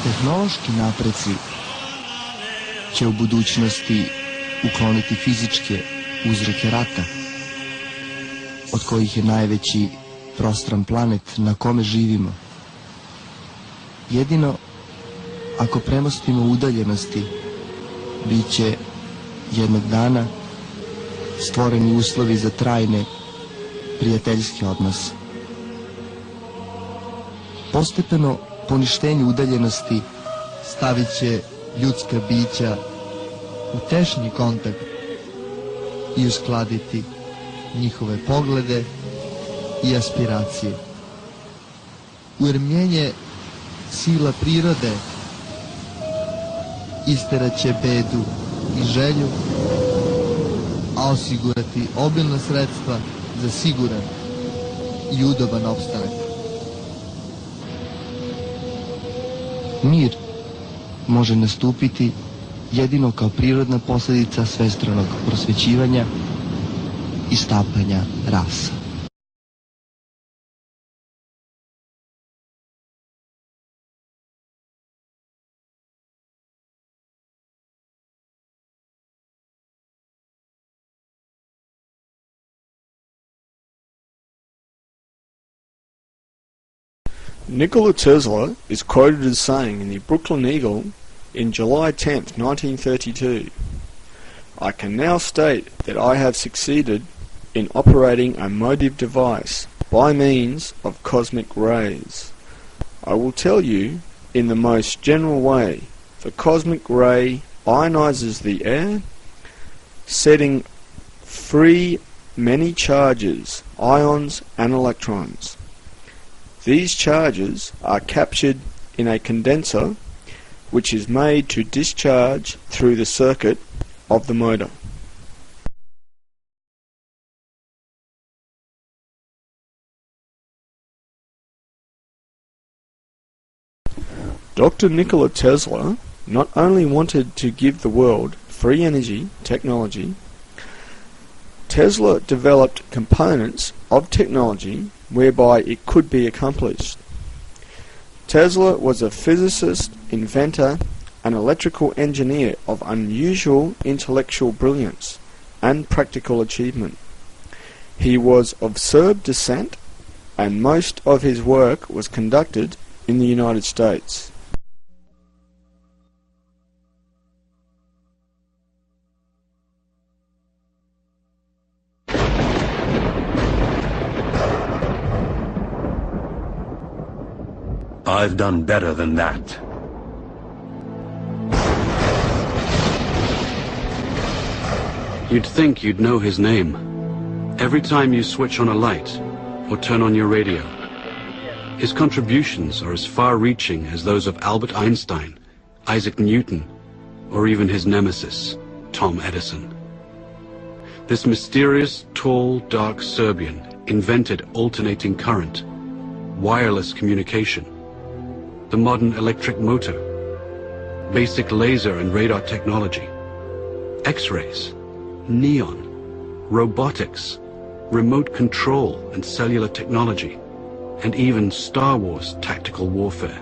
Tehnološki napreci će u budućnosti ukloniti fizičke uzroke rata, od kojih je najveći prostran planet na kome živimo. Jedino ako premostimo udaljenosti, bit će jednog dana stvoreni uslovi za trajne prijateljske odnose. Postepeno poništenje udaljenosti stavit će ljudska bića u tešnji kontakt i uskladiti njihove poglede i aspiracije. Uremljenje sila prirode isteraće bedu i želju, a osigurati obilna sredstva za siguran i udoban opstanak. Mir može nastupiti jedino kao prirodna posljedica svestranog prosvećivanja i stapanja rasa. Nikola Tesla is quoted as saying in the Brooklyn Eagle in July 10th, 1932, "I can now state that I have succeeded in operating a motive device by means of cosmic rays. I will tell you in the most general way, the cosmic ray ionizes the air, setting free many charges, ions and electrons. These charges are captured in a condenser which is made to discharge through the circuit of the motor." Dr. Nikola Tesla not only wanted to give the world free energy technology, Tesla developed components of technology whereby it could be accomplished. Tesla was a physicist, inventor, and electrical engineer of unusual intellectual brilliance and practical achievement. He was of Serb descent, and most of his work was conducted in the United States. I've done better than that. You'd think you'd know his name. Every time you switch on a light or turn on your radio, his contributions are as far-reaching as those of Albert Einstein, Isaac Newton, or even his nemesis, Tom Edison. This mysterious, tall, dark Serbian invented alternating current, wireless communication, the modern electric motor, basic laser and radar technology, X-rays, neon, robotics, remote control and cellular technology, and even Star Wars tactical warfare,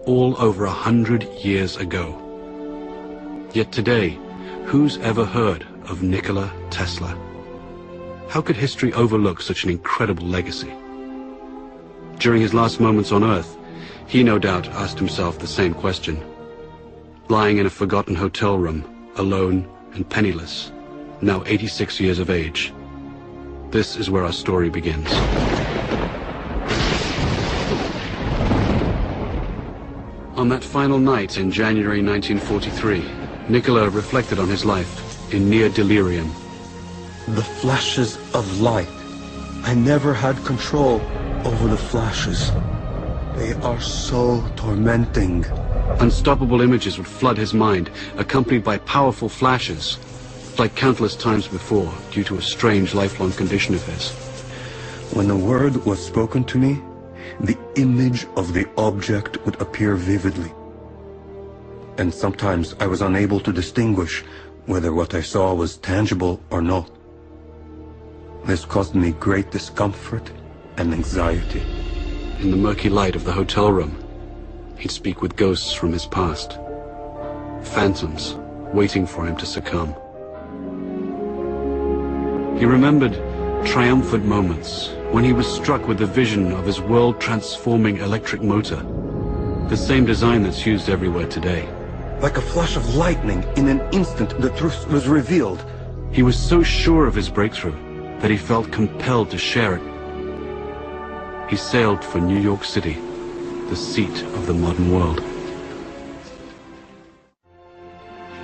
all over 100 years ago. Yet today, who's ever heard of Nikola Tesla? How could history overlook such an incredible legacy? During his last moments on Earth, he no doubt asked himself the same question. Lying in a forgotten hotel room, alone and penniless, now 86 years of age. This is where our story begins. On that final night in January 1943, Nikola reflected on his life in near delirium. The flashes of light. I never had control over the flashes. They are so tormenting. Unstoppable images would flood his mind, accompanied by powerful flashes, like countless times before, due to a strange lifelong condition of his. When the word was spoken to me, the image of the object would appear vividly. And sometimes I was unable to distinguish whether what I saw was tangible or not. This caused me great discomfort and anxiety. In the murky light of the hotel room, he'd speak with ghosts from his past. Phantoms waiting for him to succumb. He remembered triumphant moments when he was struck with the vision of his world-transforming electric motor, the same design that's used everywhere today. Like a flash of lightning, in an instant the truth was revealed. He was so sure of his breakthrough that he felt compelled to share it. He sailed for New York City, the seat of the modern world.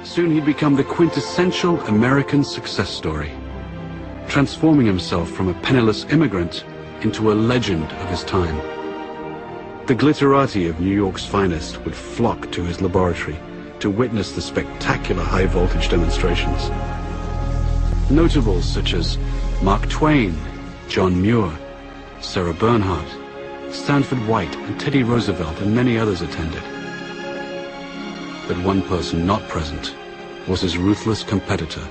Soon he'd become the quintessential American success story, transforming himself from a penniless immigrant into a legend of his time. The glitterati of New York's finest would flock to his laboratory to witness the spectacular high-voltage demonstrations. Notables such as Mark Twain, John Muir, Sarah Bernhardt, Stanford White, and Teddy Roosevelt, and many others attended. But one person not present was his ruthless competitor,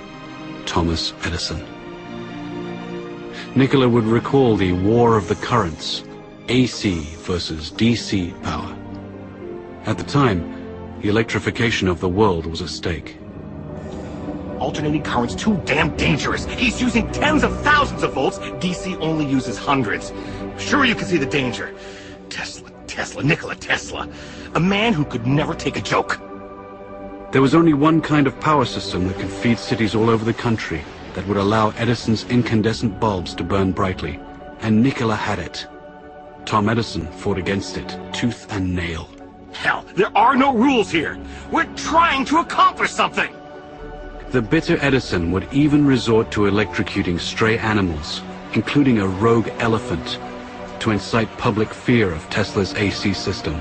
Thomas Edison. Nikola would recall the war of the currents, AC versus DC power. At the time, the electrification of the world was at stake. Alternating current's too damn dangerous. He's using tens of thousands of volts. DC only uses hundreds. Sure, you can see the danger. Nikola Tesla. A man who could never take a joke. There was only one kind of power system that could feed cities all over the country that would allow Edison's incandescent bulbs to burn brightly, and Nikola had it. Tom Edison fought against it, tooth and nail. Hell, there are no rules here. We're trying to accomplish something. The bitter Edison would even resort to electrocuting stray animals, including a rogue elephant, to incite public fear of Tesla's AC system.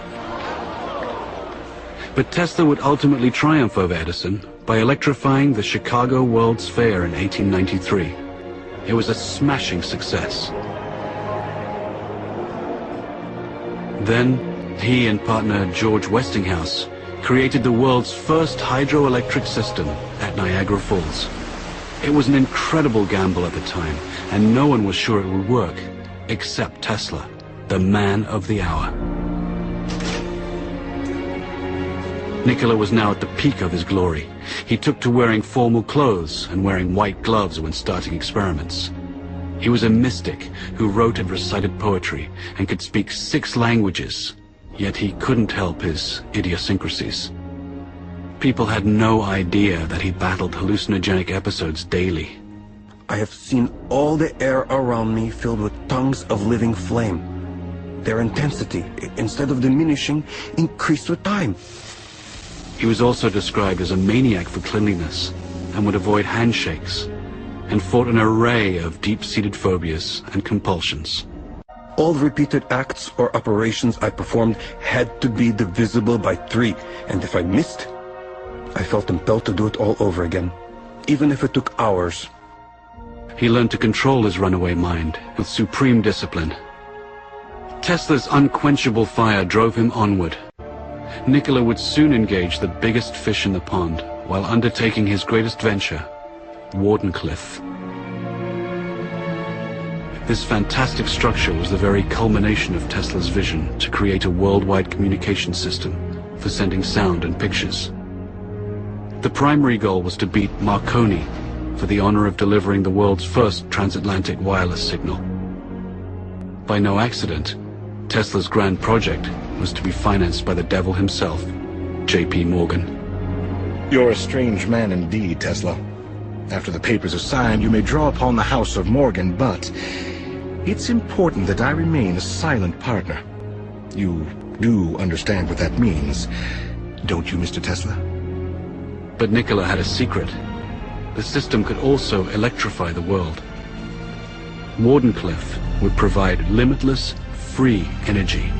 But Tesla would ultimately triumph over Edison by electrifying the Chicago World's Fair in 1893. It was a smashing success. Then, he and partner George Westinghouse created the world's first hydroelectric system at Niagara Falls. It was an incredible gamble at the time, and no one was sure it would work, except Tesla, the man of the hour. Nikola was now at the peak of his glory. He took to wearing formal clothes and wearing white gloves when starting experiments. He was a mystic who wrote and recited poetry and could speak 6 languages, yet he couldn't help his idiosyncrasies. People had no idea that he battled hallucinogenic episodes daily. I have seen all the air around me filled with tongues of living flame. Their intensity, instead of diminishing, increased with time. He was also described as a maniac for cleanliness and would avoid handshakes, and fought an array of deep-seated phobias and compulsions. All repeated acts or operations I performed had to be divisible by 3, and if I missed, I felt impelled to do it all over again, even if it took hours. He learned to control his runaway mind with supreme discipline. Tesla's unquenchable fire drove him onward. Nikola would soon engage the biggest fish in the pond while undertaking his greatest venture, Wardenclyffe. This fantastic structure was the very culmination of Tesla's vision to create a worldwide communication system for sending sound and pictures. The primary goal was to beat Marconi for the honor of delivering the world's first transatlantic wireless signal. By no accident, Tesla's grand project was to be financed by the devil himself, J.P. Morgan. You're a strange man indeed, Tesla. After the papers are signed, you may draw upon the House of Morgan, but it's important that I remain a silent partner. You do understand what that means, don't you, Mr. Tesla? But Nikola had a secret. The system could also electrify the world. Wardenclyffe would provide limitless, free energy,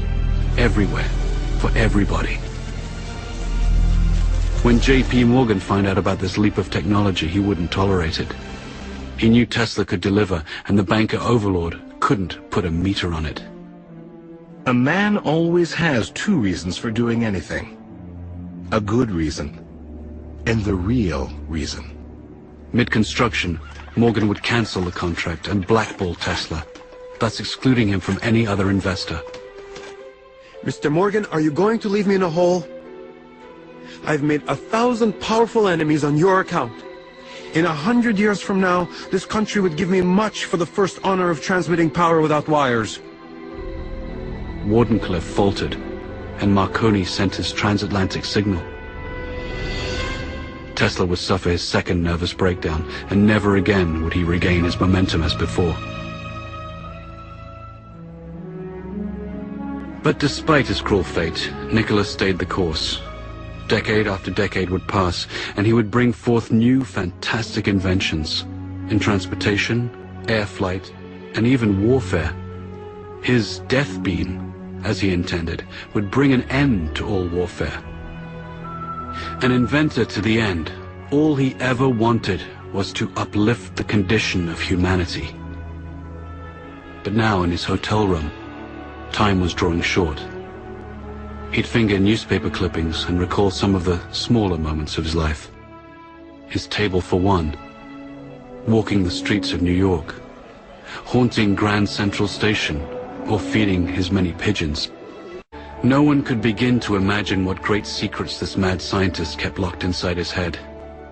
everywhere, for everybody. When J.P. Morgan found out about this leap of technology, he wouldn't tolerate it. He knew Tesla could deliver, and the banker overlord couldn't put a meter on it. A man always has 2 reasons for doing anything. A good reason, and the real reason. Mid-construction, Morgan would cancel the contract and blackball Tesla, thus excluding him from any other investor. Mr. Morgan, are you going to leave me in a hole? I've made 1,000 powerful enemies on your account. In 100 years from now, this country would give me much for the first honor of transmitting power without wires. Wardenclyffe faltered, and Marconi sent his transatlantic signal. Tesla would suffer his second nervous breakdown, and never again would he regain his momentum as before. But despite his cruel fate, Nikola stayed the course. Decade after decade would pass, and he would bring forth new fantastic inventions in transportation, air flight, and even warfare. His death beam, as he intended, would bring an end to all warfare. An inventor to the end, all he ever wanted was to uplift the condition of humanity. But now in his hotel room, time was drawing short. He'd finger newspaper clippings and recall some of the smaller moments of his life. His table for one, walking the streets of New York, haunting Grand Central Station, or feeding his many pigeons. No one could begin to imagine what great secrets this mad scientist kept locked inside his head.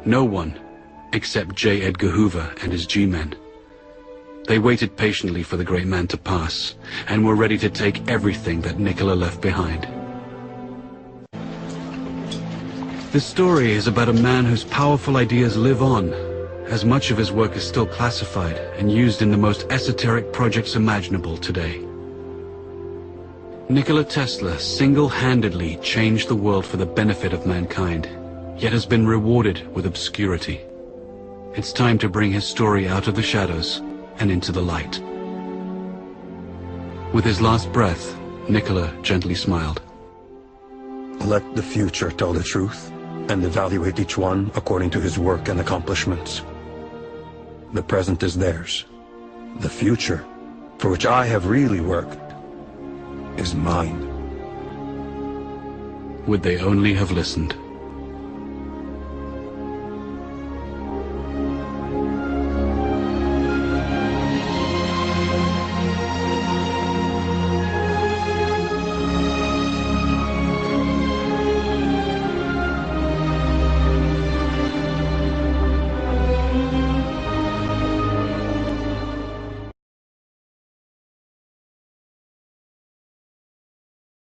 No one, except J. Edgar Hoover and his G-men. They waited patiently for the great man to pass, and were ready to take everything that Nikola left behind. This story is about a man whose powerful ideas live on, as much of his work is still classified and used in the most esoteric projects imaginable today. Nikola Tesla single-handedly changed the world for the benefit of mankind, yet has been rewarded with obscurity. It's time to bring his story out of the shadows and into the light. With his last breath, Nikola gently smiled. Let the future tell the truth, and evaluate each one according to his work and accomplishments. The present is theirs. The future, for which I have really worked, is mine. Would they only have listened?